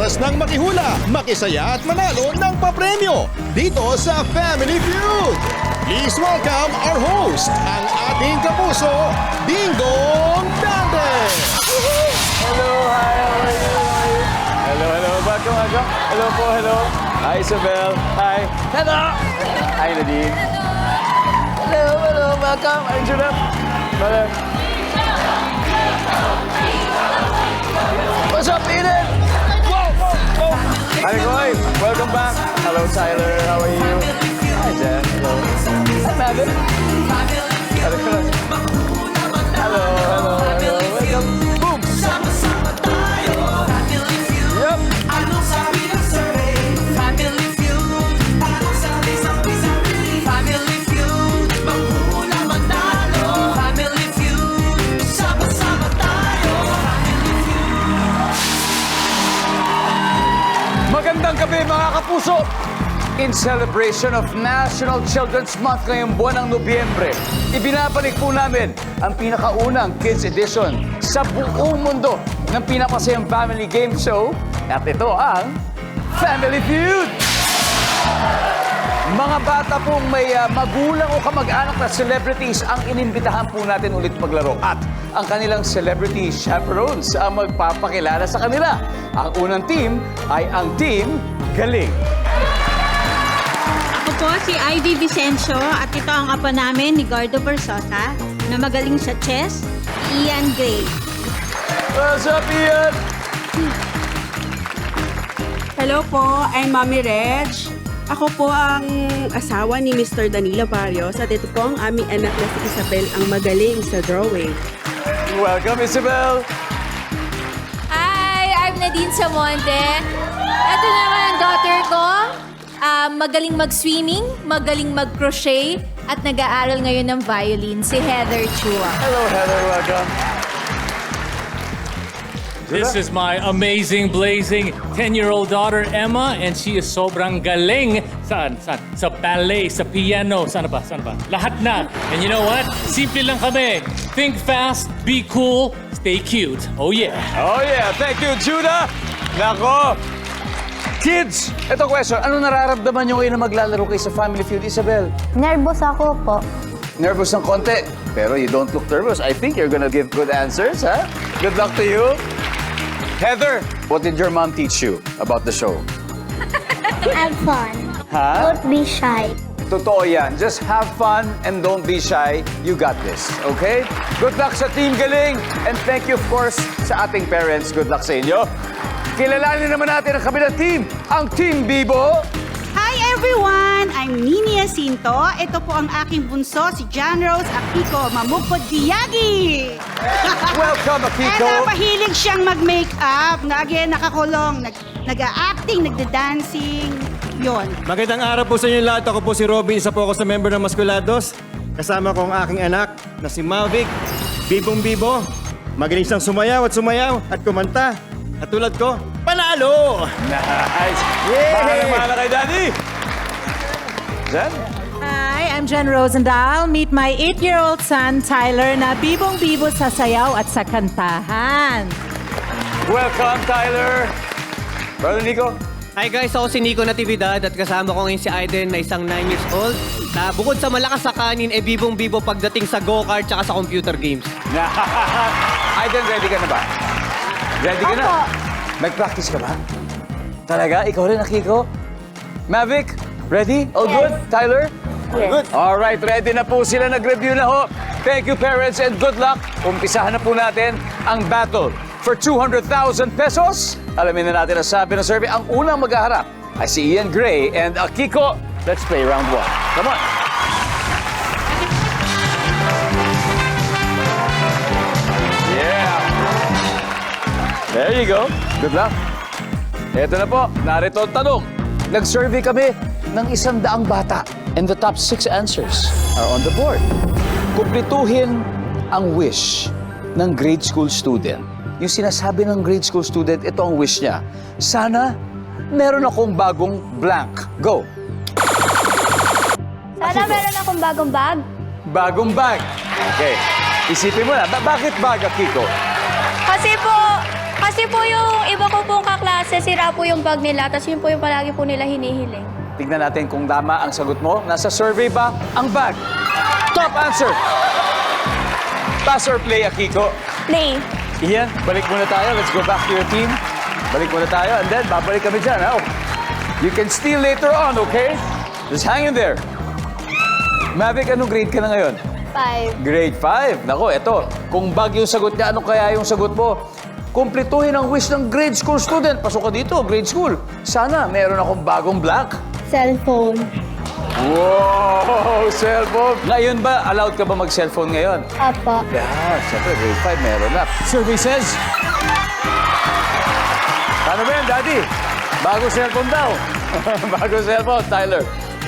oras ng makihula, makisaya at manalo ng papremyo dito sa Family Feud. Please welcome our host, ang ating kapuso, Dingdong Dante! Hello, hi, how are you? Hello, hello, welcome. Hello po, hello. Hi, Isabel. Hi. Hello. Hi, Nadine. Hello, hello, welcome. Angela. Hello. What's up, Eden? Whoa, whoa, whoa. Hi, Roy. Welcome back. Hello, Tyler. How are you? Hi, Jen. Hello. Hi, Mavin. Hello, hello. Hello, hello, hello. Welcome. Boom. Yep. Magandang gabi mga kapuso! In celebration of National Children's Month ngayong buwan ng Nobyembre, ibinabalik po namin ang pinakaunang Kids Edition sa buong mundo ng pinakasayang family game show at ito ang Family Feud! Mga bata pong may magulang o kamag-anak na celebrities ang inimbitahan po natin ulit maglaro at ang kanilang celebrity chaperones ang magpapakilala sa kanila. Ang unang team ay ang Team Galing. Ako po si Ivy Vicencio at ito ang apo namin ni Gordo Versosa na magaling sa chess, Ian Gray. What's up, Ian? Hello po, I'm Mami Reg. Ako po ang asawa ni Mr. Danilo Barrios at ito po ang aming anak na si Isabel ang magaling sa drawing. Welcome, Isabel. Hi, I'm Nadine Samonte. Ito naman ang daughter ko. Magaling mag-swimming, magaling mag-crochet, at nag-aaral ngayon ng violin, si Heather Chua. Hello, Heather. Welcome. This is my amazing, blazing 10-year-old daughter, Emma, and she is sobrang galing. Saan? Sa ballet, sa piano, saan ba? Lahat na. And you know what? Simple lang kami. Think fast, be cool, stay cute. Oh yeah. Oh yeah, thank you, Judah. Nako. Kids, ito question. Ano nararamdaman nyo ngayon na maglalaro kayo sa Family Feud, Isabel? Nervous ako po. Nervous ng konti, pero you don't look nervous. I think you're gonna give good answers, ha? Good luck to you. Heather, what did your mom teach you about the show? Have fun. Ha? Don't be shy. Totoo yan. Just have fun and don't be shy. You got this, okay? Good luck sa Team Galing. And thank you, of course, sa ating parents. Good luck sa inyo. Kilalanin naman natin ang kabilang team, ang Team Bibo. Hi everyone! I'm Nini Jacinto. Ito po ang aking bunso, si John Rose Akiko Mamukod Diagi. Welcome, Akiko. Eto, mahilig siyang mag-makeup. Again, nakakulong. Nag-a-acting, nagda-dancing. Yon. Magandang araw po sa inyo lahat. Ako po si Robin, isa po ako sa member ng Masculados. Kasama ko ang aking anak na si Mavic, Bibong Bibo. Magaling siyang sumayaw at kumanta. At tulad ko, panalo! Nice. Yay! Mahal kay Daddy. Jen? Hi, I'm Jen Rosendahl. Meet my 8-year-old son, Tyler, na bibong-bibo sa sayaw at sa kantahan. Welcome, Tyler. Brother Nico? Hi guys, ako si Nico Natividad at kasama ko ngayon si Aiden na isang 9 years old na bukod sa malakas sa kanin, bibong-bibo pagdating sa go-kart tsaka sa computer games. Aiden, ready ka na ba? Ready ka na? Opo. Nag-practice ka ba? Talaga? Ikaw rin, Akiko? Mavic, ready? All Yes. good? Tyler? Yes. Good. All right, ready na po sila. Nag-review na ho. Thank you, parents, and good luck. Umpisahan na po natin ang battle for 200,000 pesos. Alamin na natin ang sabi ng survey. Ang unang maghaharap ay si Ian Gray and Akiko. Let's play round 1. Come on. Yeah. There you go. Good luck. Ito na po. Narito ang tanong. Nag-survey kami ng 100 bata. And the top 6 answers are on the board. Kumplituhin ang wish ng grade school student. Yung sinasabi ng grade school student, ito ang wish niya. Sana meron akong bagong blank. Go. Sana meron akong bagong bag. Bagong bag. Okay. Isipin mo na, bakit bag, Kiko? Kasi po, Kasi po yung iba ko pong kaklase, sira po yung bag nila, tapos yun po yung palagi po nila hinihiling. Tignan natin kung tama ang sagot mo. Nasa survey ba ang bag? Top answer! Pass or play, Akiko? Play. Ian, balik muna tayo. Let's go back to your team. Balik muna tayo and then babalik kami dyan. Oh. You can steal later on, okay? Just hang in there. Mavic, anong grade ka na ngayon? 5. Grade 5. Nako, eto. Kung bag yung sagot niya, ano kaya yung sagot mo? Kumpletuhin ang wish ng grade school student. Pasok ka dito, grade school. Sana meron akong bagong blank. Cellphone. Wow! Cellphone! Ngayon ba, allowed ka ba mag-cellphone ngayon? Apa. Yeah, siyempre, grade 5 meron na. Survey says... Paano ba yan, Daddy? Bagong cellphone daw. Bagong cellphone, Tyler.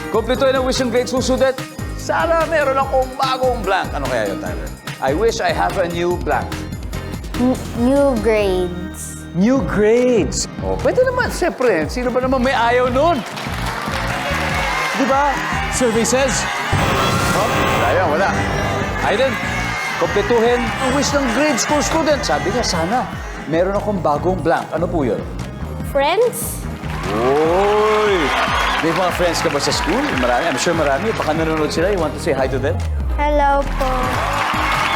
Kumpletuhin ang wish ng grade school student. Sana meron akong bagong blank. Ano kaya yun, Tyler? I wish I have a new blank. New grades. New grades. Oh, pwede naman, siyempre. Sino ba naman may ayaw nun? Di ba? Survey says... Oh, wala. Aiden, kumpletuhin ang wish ng grade school student. Sabi niya, sana meron akong bagong blank. Ano po yun? Friends? Uy! May mga friends ka ba sa school? Marami. I'm sure marami. Baka nanonood sila. You want to say hi to them? Hello po.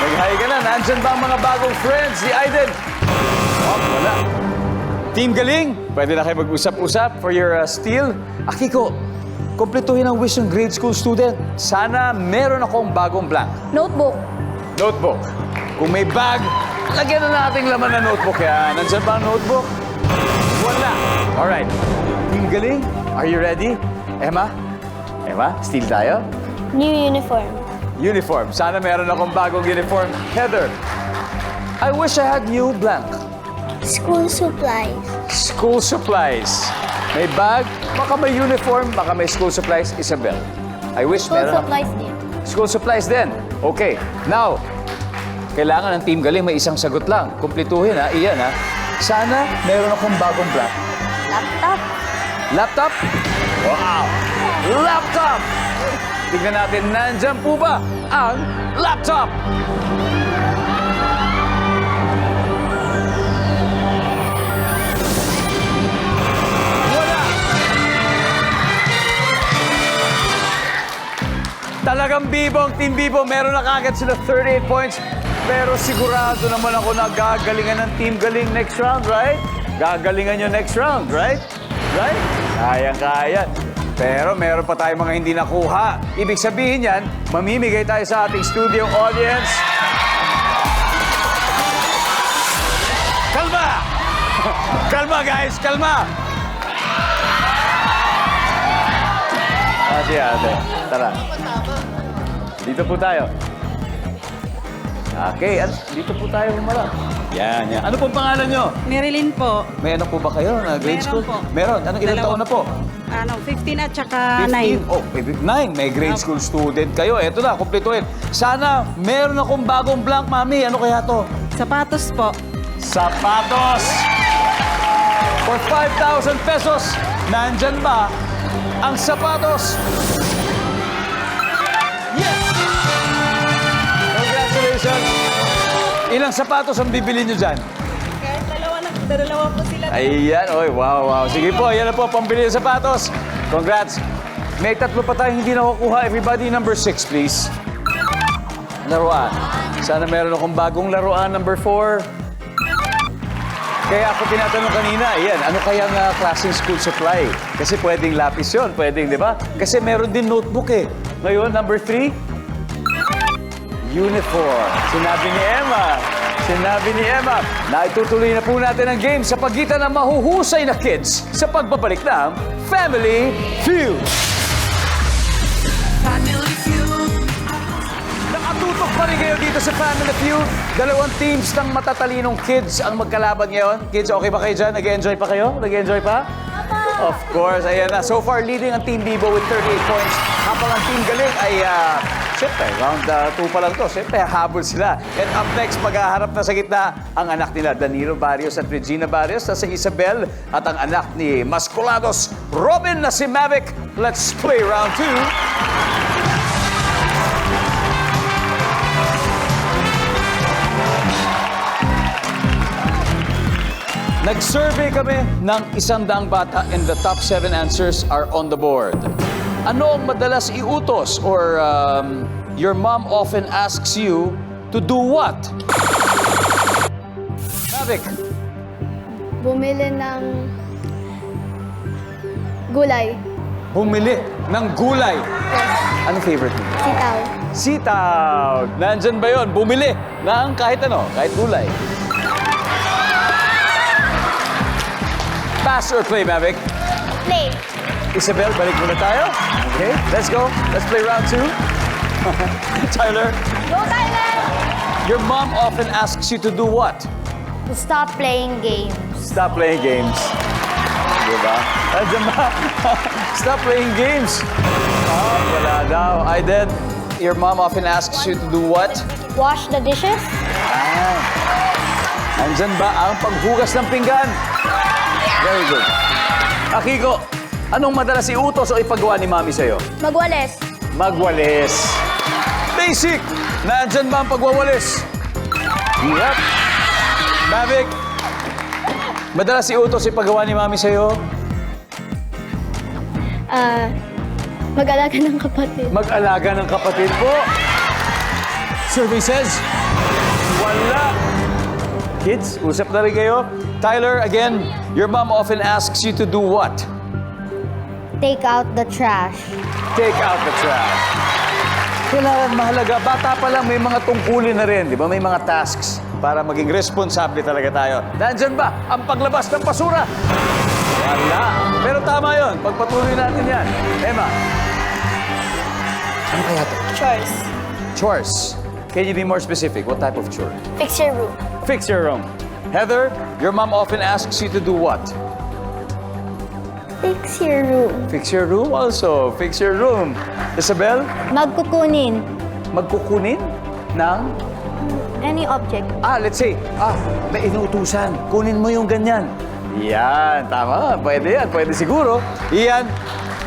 Mag-hi ka na. Nandyan ba ang mga bagong friends ni Aiden? Oh, wala. Team Galing, pwede na kayo mag-usap-usap for your steal. Akiko, kumpletuhin ang wish ng grade school student. Sana meron akong bagong blank. Notebook. Notebook. Kung may bag, lagyan na nating laman na notebook yan. Nandyan ba ang notebook? Wala. Alright. Team Galing, are you ready? Emma? Emma, steal tayo? New uniform. Uniform. Sana meron akong bagong uniform. Heather, I wish I had new blank. School supplies. School supplies. May bag, baka may uniform, baka may school supplies. Isabel, I wish School meron supplies din. School supplies din. Okay. Now, kailangan ng Team Galing may isang sagot lang. Kumpletuhin ha. Iyan ha. Sana meron akong bagong blank. Laptop. Laptop? Wow! Laptop! Tignan natin, nandyan po ba ang laptop? Wala! Talagang Bibo, ang Team Bibo, meron na kagad sila 38 points. Pero sigurado naman ako na gagalingan ng Team Galing next round, right? Gagalingan nyo next round, right? Right? Kayang-kaya. Pero meron pa tayong mga hindi nakuha. Ibig sabihin yan, mamimigay tayo sa ating studio audience. Kalma! Kalma, guys! Kalma! Ate. Tara. Dito po tayo. Okay, dito po tayo humarap. Yan. Ano pong pangalan nyo? Marilyn po. May ano po ba kayo na grade Meron school? po. Meron. Anong ilang taon na po? 15 at saka 15? 9. Oh, 9. May grade school student kayo. Eto na, kumpletuhin. Sana meron akong bagong blank, mami. Ano kaya to? Sapatos po. Sapatos! For 5,000 pesos, nandyan ba ang sapatos? Yes! Congratulations! Ilang sapatos ang bibili nyo dyan? Kahit dalawa po sila. Ayan, oy, wow. Sige po, yan na po, pambili ng sapatos. Congrats. May tatlo pa tayong hindi nakukuha. Everybody, number 6, please. Laruan. Sana meron akong bagong laruan, number 4. Kaya ako tinatanong kanina, ayan, ano kayang klaseng school supply? Kasi pwedeng lapis yun, pwedeng, di ba? Kasi meron din notebook eh. Ngayon, number 3, uniform. Sinabi ni Emma. Na itutuloy na po natin ang game sa pagitan ng mahuhusay na kids sa pagbabalik ng Family Feud. Nakatutok pa rin kayo dito sa Family Feud. Dalawang teams ng matatalinong kids ang magkalaban ngayon. Kids, okay ba kayo dyan? Nag-enjoy pa kayo? Nag-enjoy pa? Of course, ayan na. So far, leading ang Team Bibo with 38 points. Habang ang Team Galing ay, siyempre, round 2 pa lang to. Siyempre, habol sila. And up next, maghaharap na sa gitna ang anak nila, Danilo Barrios at Regina Barrios, na si Isabel, at ang anak ni Masculados, Robin, na si Mavic. Let's play round 2. Nag-survey kami ng 100 bata and the top 7 answers are on the board. Ano ang madalas iutos or your mom often asks you to do what? Mavic, Bumili ng gulay. bumili ng gulay. Anong favorite mo? Sitaw. Sitaw. Nandyan ba yun? Bumili ng kahit ano, kahit gulay. Pass or play, Mavic? Play. Isabel, balik muna tayo. Okay, let's go. Let's play round 2. Tyler, Go, Tyler! your mom often asks you to do what? To stop playing games. Stop playing games. Diba? Nandiyan ba? Stop playing games. Oh, wala daw. Aiden, your mom often asks you to do what? Wash the dishes. Nandyan ba ang paghugas ng pinggan? Very good. Akiko, anong madalas iutos o ipagawa ni mami sa'yo? Magwalis. Magwalis. Basic! Nandyan ba ang pagwawalis? Yep. Mavic, madalas iutos ipagawa ni mami sa'yo? Mag-alaga ng kapatid. Mag-alaga ng kapatid po. Survey says, wala. Kids, usap na rin kayo. Tyler, again, your mom often asks you to do what? Take out the trash. Take out the trash. Kailangan mahalaga. Bata pa lang, may mga tungkulin na rin. Di ba? May mga tasks para maging responsable talaga tayo. Nandyan ba ang paglabas ng basura? Wala. Pero tama yun. Pagpatuloy natin yan. Emma. Ano kaya to? Chores. Chores. Can you be more specific? What type of chore? Fix your room. Fix your room. Heather, your mom often asks you to do what? Fix your room. Fix your room also. Fix your room. Isabel, Magkukunin. magkukunin ng... Any object. let's say, may inuutusan. Kunin mo yung ganyan. Yan, tama. Pwede yan. Pwede siguro. Iyan.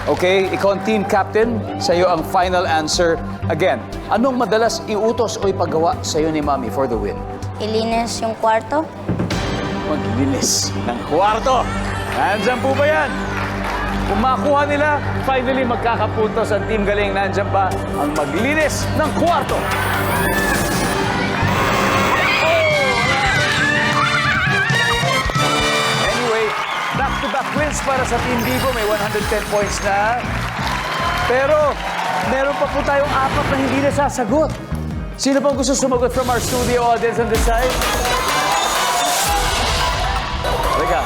Okay, ikaw ang team captain. Sa'yo ang final answer. Again, anong madalas iutos o ipagawa sa'yo ni Mami for the win? Ilinis yung kwarto. Maglinis ng kwarto. Nandyan po ba yan? Kung makuha nila, finally magkakapuntos ang Team Galing. Nandyan ba ang maglinis ng kwarto? Anyway, back-to-back wins para sa Team Bigo. May 110 points na. Pero, meron pa po tayong 4 na hindi nasasagot. Sino bang gusto sumagot from our studio audience on this side? Halika.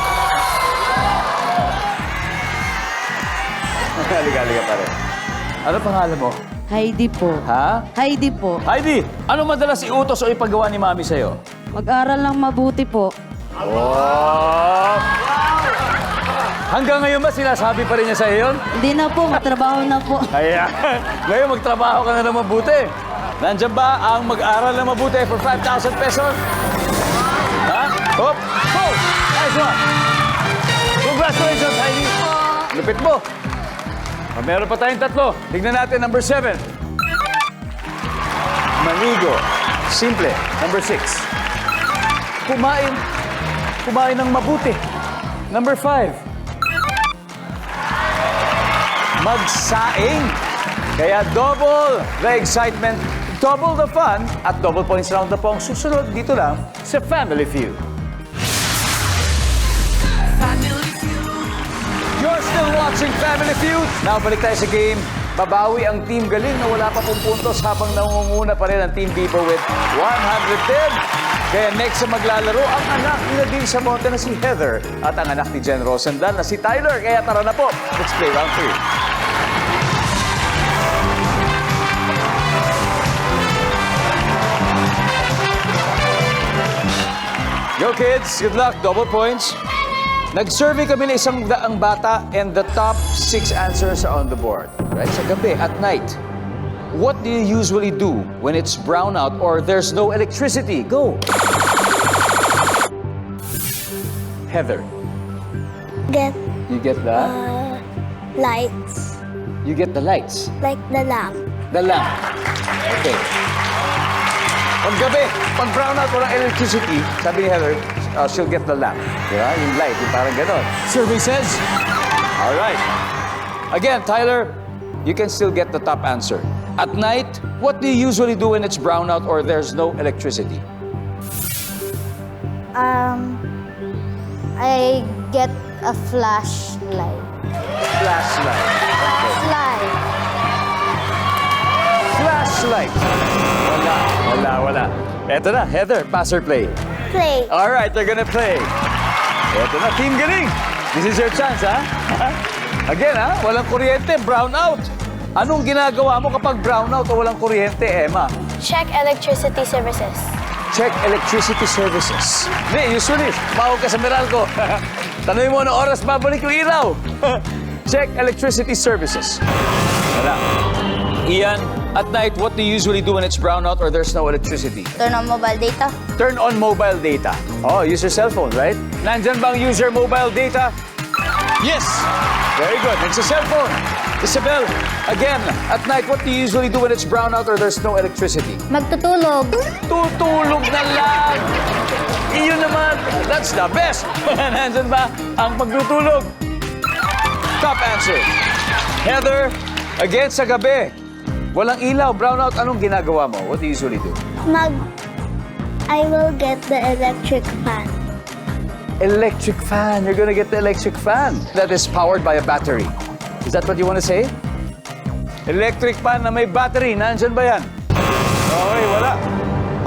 Halika pa rin. Ano pangalan mo? Heidi po. Ha? Heidi po. Heidi, ano madalas iutos o ipagawa ni Mami sa'yo? Mag-aral lang mabuti po. Oh! Hanggang ngayon ba sinasabi pa rin niya sa'yo yun? Hindi na po, matrabaho na po. Ayan. Ngayon magtrabaho ka na ng mabuti. Nandiyan ba ang mag-aral na mabuti for 5,000 pesos? Ha? Hop! Go! Nice one! Congratulations, Heidi! Lupit mo! Meron pa tayong 3. Tignan natin, number 7. Manigo. Simple. Number 6. Kumain. Kumain ng mabuti. Number 5. Magsaing. Kaya double the excitement, double the fun, at double points round na po ang susunod dito lang sa Family Feud. You're still watching Family Feud. Now, balik tayo sa game. Babawi ang Team Galing na wala pa pong puntos habang nangunguna pa rin ang Team Bibo with 110. Kaya next sa maglalaro, ang anak ni Nadine Samonte na si Heather at ang anak ni Jen Rosendal na si Tyler. Kaya tara na po. Let's play round 3. Yo kids, good luck. Double points. Nag-survey kami ng 100 bata and the top 6 answers are on the board. Right? Sa gabi, at night. What do you usually do when it's brownout or there's no electricity? Go! Heather. You get the? lights. You get the lights. Like the lamp. The lamp. Okay. Pag gabi, pag brownout, walang electricity, sabi ni Heather, she'll get the lamp. Diba? Yung light, yung parang ganon. Survey says... All right. Again, Tyler, you can still get the top answer. At night, what do you usually do when it's brownout or there's no electricity? I get a flashlight. Flashlight. Flashlight. Flashlight. Wala. Eto na, Heather, pass or play? Play. All right, they're gonna play. Eto na, Team Galing. This is your chance, ha? Again, ha? Walang kuryente, brownout. Anong ginagawa mo kapag brownout o walang kuryente, Emma? Check electricity services. Check electricity services. Hindi, usually, mawag ka sa Meralco. Tanungin mo, anong oras babalik yung ilaw? Check electricity services. Wala. Ian, at night, what do you usually do when it's brownout or there's no electricity? Turn on mobile data. Turn on mobile data. Oh, use your cell phone, right? Nandyan bang use your mobile data? Yes! Very good. It's a cell phone. Isabel, again, at night, what do you usually do when it's brownout or there's no electricity? Magtutulog. Tutulog na lang! Iyon naman, that's the best! Nandyan ba ang pagtutulog? Top answer. Heather, again, sa gabi, walang ilaw, brownout, anong ginagawa mo? What do you usually do? I will get the electric fan. Electric fan. You're gonna get the electric fan that is powered by a battery. Is that what you want to say? Electric fan na may battery. Nandyan ba yan? Okay, wala.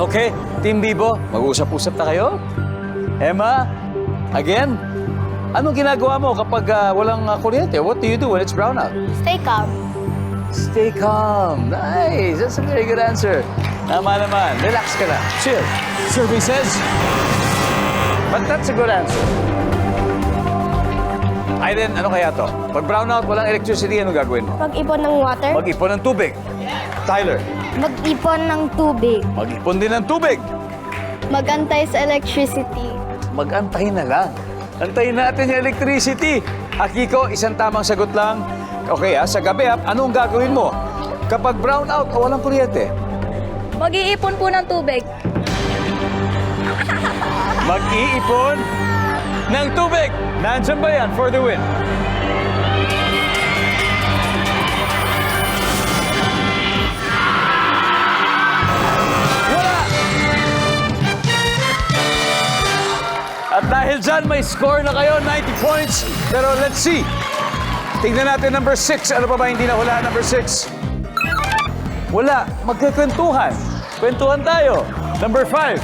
Okay, Team Bibo, mag-uusap-usap na kayo. Emma, again, anong ginagawa mo kapag walang kuryente? What do you do when it's brownout? Stay calm. Stay calm. Nice. That's a very good answer. Tama naman. Relax ka lang. Chill. Survey says... But that's a good answer. Aiden, ano kaya to? Pag brownout, walang electricity, ano gagawin mo? Mag-ipon ng water. Mag-ipon ng tubig. Tyler, Mag-ipon ng tubig. mag-ipon din ng tubig. Magantay sa electricity. Mag-antay na lang. Antayin natin yung electricity. Akiko, isang tamang sagot lang. Okay, sa gabi, anong gagawin mo? Kapag brownout o walang kuryente? Mag-iipon po ng tubig. Mag-iipon ng tubig. Nandiyan ba yan for the win? Wala! At dahil dyan, may score na kayo, 90 points. Pero let's see. Tingnan natin number 6. Ano pa ba hindi nahula number 6? Wala. Magkakwentuhan. Kwentuhan tayo. Number 5.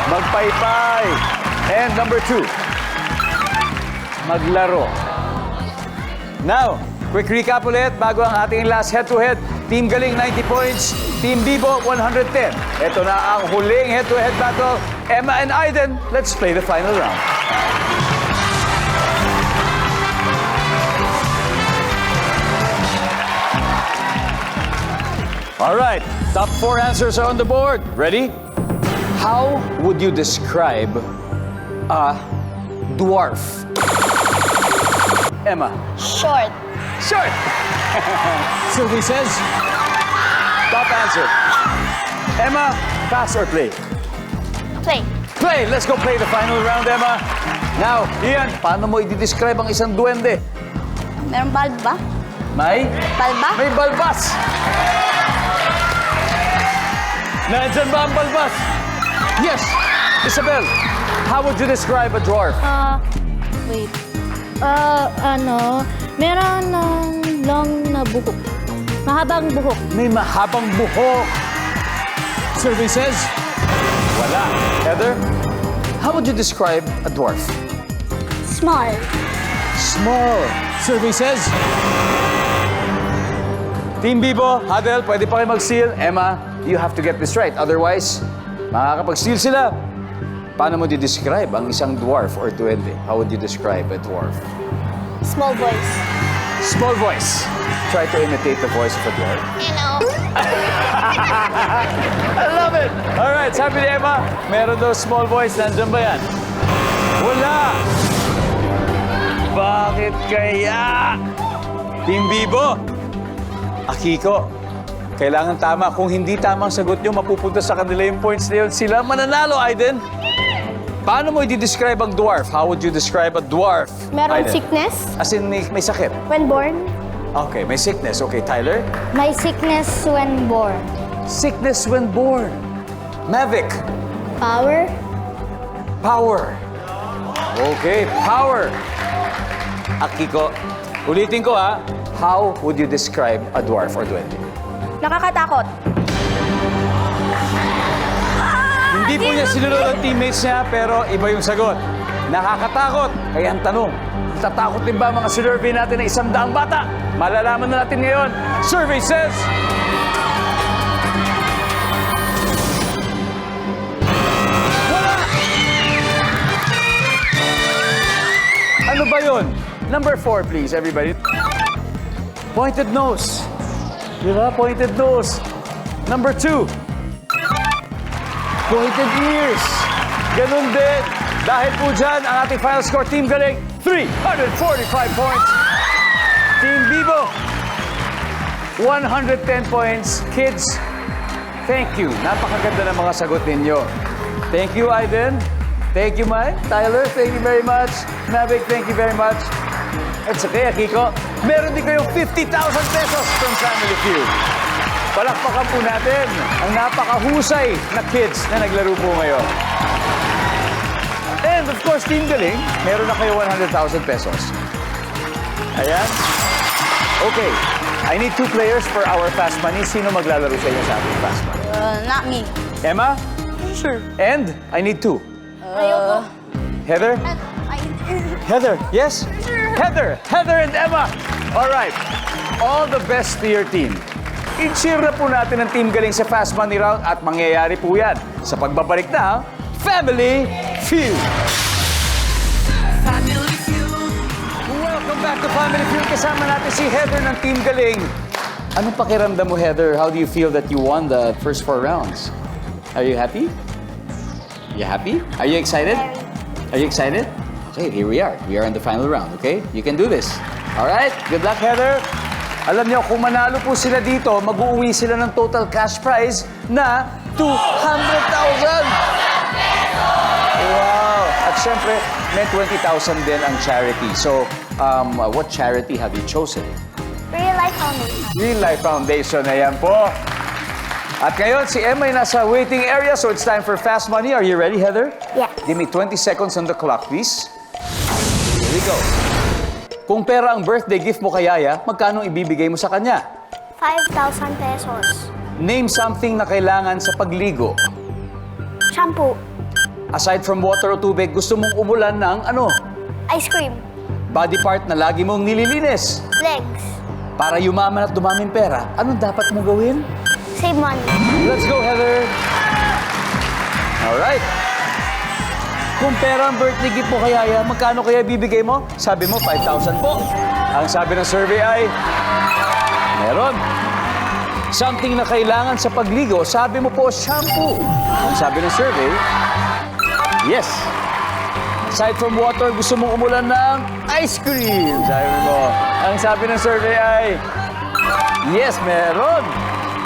Magpaypay. And number 2. Maglaro. Now, quick recap ulit bago ang ating last head-to-head. Team Galing, 90 points. Team Bibo, 110. Ito na ang huling head-to-head battle. Emma and Aiden, let's play the final round. All right, top 4 answers are on the board. Ready? How would you describe a dwarf? Emma. Short. Short. Sylvie says. Top answer. Emma, pass or play? Play. Play. Let's go play the final round, Emma. Now, Ian, paano mo i-describe ang isang duwende? Meron bulb ba? May? Balba? May balbas. Nandyan ba ang balbas? Yes. Isabel, how would you describe a dwarf? Wait. Meron ng long na buhok. Mahabang buhok. May mahabang buhok. Survey says? Wala. Heather, how would you describe a dwarf? Small. Small. Survey says? Team Bibo, Hadel, pwede pa kayo mag-seal. Emma, you have to get this right. Otherwise, makakapag-seal sila. Paano mo di-describe ang isang dwarf or duwende? How would you describe a dwarf? Small voice. Small voice. Try to imitate the voice of a dwarf. You know. I love it! Alright, sabi ni Emma, meron daw small voice. Nandiyan ba yan? Wala! Bakit kaya? Team Bibo, Akiko, Kailangan tama. Kung hindi tama ang sagot nyo, mapupunta sa kanila yung points na yun. Sila mananalo, Aiden. Paano mo i-describe ang dwarf? How would you describe a dwarf? Meron Aiden? sickness As in, may sakit. when born. Okay, may sickness. Okay, Tyler? May sickness when born. Sickness when born. Mavic? Power. Power. Okay, power. Akiko, ulitin ko ha. How would you describe a dwarf or duende? Nakakatakot. Hindi po niya sinunod ang teammates niya, pero iba yung sagot. Nakakatakot. Kaya ang tanong, tatakot din ba ang mga survey natin na 100 bata? Malalaman na natin ngayon. Survey says... Wala! Ano ba yun? Number 4, please, everybody. Pointed nose. Diba? Pointed nose. Number 2. Pointed ears. Ganun din. Dahil po dyan, ang ating final score, Team Galing, 345 points. Team Bibo, 110 points. Kids, thank you. Napakaganda ng mga sagot ninyo. Thank you, Aiden. Thank you, Mike. Tyler, thank you very much. Mavic, thank you very much. At sa kaya, Kiko, meron din kayong 50,000 pesos from Family Feud. Palakpakan po natin ang napakahusay na kids na naglaro po ngayon. And of course, Team Galing, meron na kayo 100,000 pesos. Ayan. Okay, I need 2 players for our Fast Money. Sino maglalaro sa inyo sa ating Fast Money? Not me. Emma? Sure. And I need 2. Ayoko. Heather? Heather, yes? Heather and Emma. All right. All the best to your team. I-cheer na po natin ang Team Galing sa Fast Money Round at mangyayari po yan sa pagbabalik na Family Feud. Welcome back to Family Feud. Kasama natin si Heather ng Team Galing. Anong pakiramdam mo, Heather? How do you feel that you won the first 4 rounds? Are you happy? You happy? Are you excited? Are you excited? Okay, here we are. We are in the final round, okay? You can do this. All right? Good luck, Heather. Alam niyo, kung manalo po sila dito, mag-uwi sila ng total cash prize na 200,000! Wow! At syempre, may 20,000 din ang charity. So, what charity have you chosen? Real Life Foundation. Real Life Foundation, ayan po. At ngayon, si Emma ay nasa waiting area, so it's time for Fast Money. Are you ready, Heather? Yeah. Give me 20 seconds on the clock, please. Here we go. Kung pera ang birthday gift mo kay Yaya, magkano ibibigay mo sa kanya? 5,000 pesos. Name something na kailangan sa pagligo. Shampoo. Aside from water o tubig, gusto mong umulan ng ano? Ice cream. Body part na lagi mong nililinis. Legs. Para yumaman at dumaming pera, anong dapat mong gawin? Save money. Let's go, Heather! Alright. Kung pera ang birthday gift mo kay Yaya, magkano kaya bibigay mo? Sabi mo, 5,000 po. Ang sabi ng survey ay, meron. Something na kailangan sa pagligo, sabi mo po, shampoo. Ang sabi ng survey, yes. Aside from water, gusto mong umulan ng ice cream. Sabi mo. Ang sabi ng survey ay, yes, meron.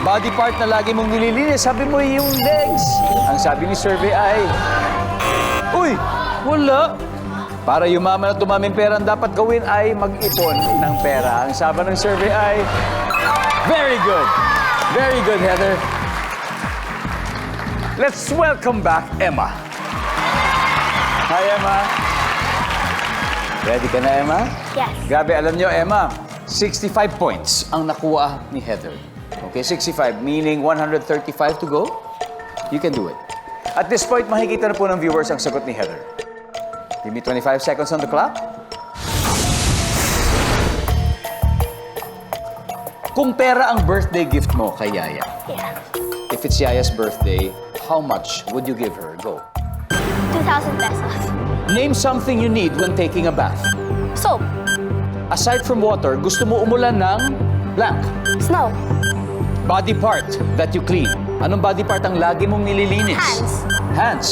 Body part na lagi mong nililinis, sabi mo yung legs. Ang sabi ni survey ay, uy, wala. Para yumaman at dumaming pera, ang dapat gawin ay mag-ipon ng pera. Ang sabi ng survey ay, very good. Very good, Heather. Let's welcome back Emma. Hi, Emma. Ready ka na, Emma? Yes. Grabe, alam nyo, Emma, 65 points ang nakuha ni Heather. Okay, 65, meaning 135 to go. You can do it. At this point, makikita na po ng viewers ang sagot ni Heather. Give me 25 seconds on the clock. Kung pera ang birthday gift mo kay Yaya, Yeah. if it's Yaya's birthday, how much would you give her? Go. 2,000 pesos. Name something you need when taking a bath. Soap. Aside from water, gusto mo umulan ng blank. Snow. Body part that you clean. Anong body part ang lagi mong nililinis? Hands. Hands.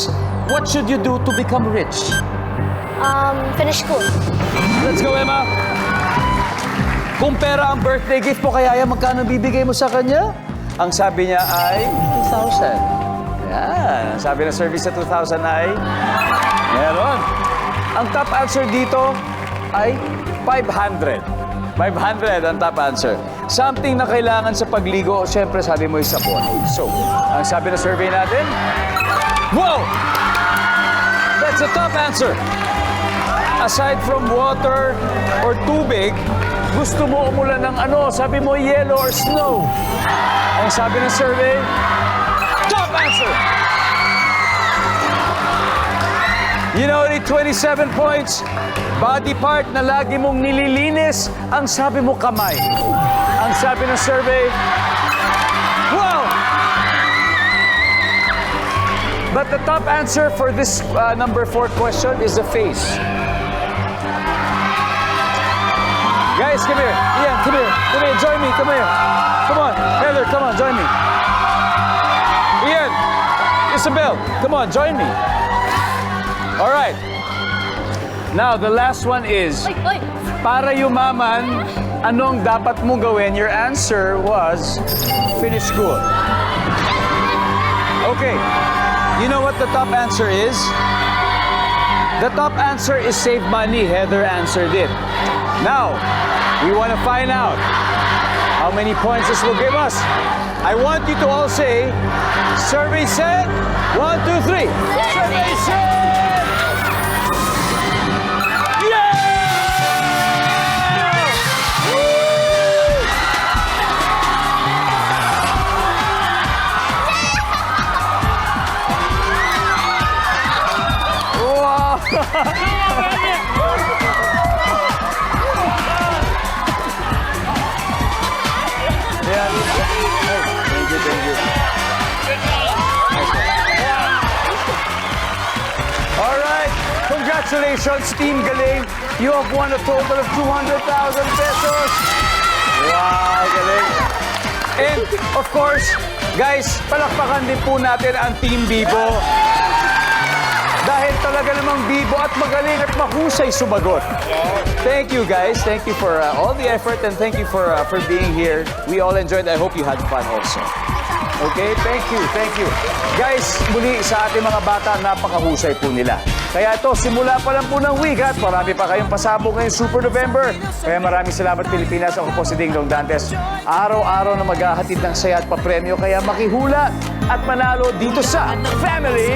What should you do to become rich? Finish school. Let's go, Emma! Kung pera ang birthday gift mo kay Yaya, magkano bibigay mo sa kanya? Ang sabi niya ay 2,000. Yan. Ang sabi ng survey sa 2,000 ay meron. Ang top answer dito ay 500. 500 ang top answer. Something na kailangan sa pagligo, siyempre sabi mo ay sabon. So, ang sabi ng survey natin, wow! That's the top answer. Aside from water or tubig, gusto mo umulan ng ano? Sabi mo yellow or snow. Ang sabi ng survey, top answer! You know, 27 points. Body part na lagi mong nililinis, ang sabi mo kamay. Ang sabi ng survey, wow! But the top answer for this number 4 question is the face. Guys, come here. Ian, come here. Come here, join me. Come here. Come on. Heather, come on, join me. Ian, Isabel, come on, join me. All right. Now, the last one is, para yumaman, anong dapat mong gawin? Your answer was finish school. Okay. You know what the top answer is? The top answer is save money. Heather answered it. Now, we want to find out how many points this will give us. I want you to all say, survey said, 1, 2, 3. Survey said! Yeah. Thank you, thank you. All right. Congratulations, Team Galing. You have won a total of 200,000 pesos. Wow, galing. And, of course, guys, palakpakan din po natin ang Team Bibo. Dahil talaga namang bibo at magaling at mahusay sumagot. Thank you, guys. Thank you for all the effort and thank you for being here. We all enjoyed. I hope you had fun also. Okay? Thank you. Thank you. Guys, muli sa ating mga bata, napakahusay po nila. Kaya ito, simula pa lang po ng week at marami pa kayong pasabog ngayong Super November. Kaya maraming salamat, Pilipinas. Ako po si Ding Dong Dantes. Araw-araw na maghahatid ng saya at papremyo. Kaya makihula at manalo dito sa Family